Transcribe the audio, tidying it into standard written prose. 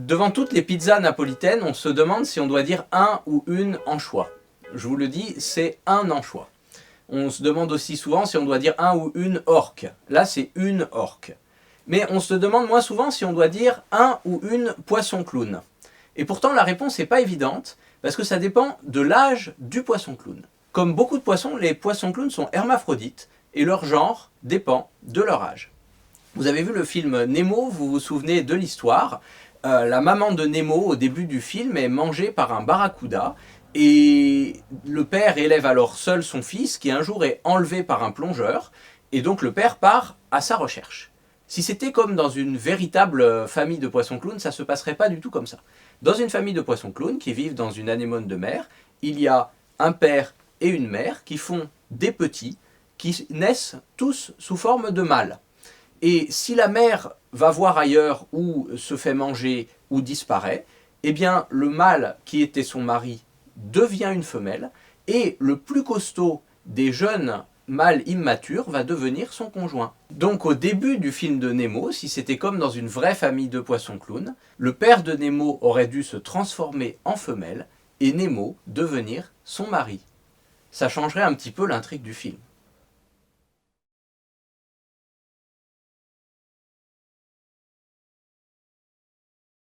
Devant toutes les pizzas napolitaines, on se demande si on doit dire un ou une anchois. Je vous le dis, c'est un anchois. On se demande aussi souvent si on doit dire un ou une orque. Là, c'est une orque. Mais on se demande moins souvent si on doit dire un ou une poisson clown. Et pourtant, la réponse n'est pas évidente, parce que ça dépend de l'âge du poisson clown. Comme beaucoup de poissons, les poissons clowns sont hermaphrodites, et leur genre dépend de leur âge. Vous avez vu le film Nemo, vous vous souvenez de l'histoire. La maman de Nemo, au début du film, est mangée par un barracuda, et le père élève alors seul son fils, qui un jour est enlevé par un plongeur, et donc le père part à sa recherche. Si c'était comme dans une véritable famille de poissons clowns, ça ne se passerait pas du tout comme ça. Dans une famille de poissons clowns qui vivent dans une anémone de mer, il y a un père et une mère qui font des petits, qui naissent tous sous forme de mâles. Et si la mère va voir ailleurs ou se fait manger ou disparaît, eh bien le mâle qui était son mari devient une femelle et le plus costaud des jeunes mâles immatures va devenir son conjoint. Donc au début du film de Nemo, si c'était comme dans une vraie famille de poissons clowns, le père de Nemo aurait dû se transformer en femelle et Nemo devenir son mari. Ça changerait un petit peu l'intrigue du film.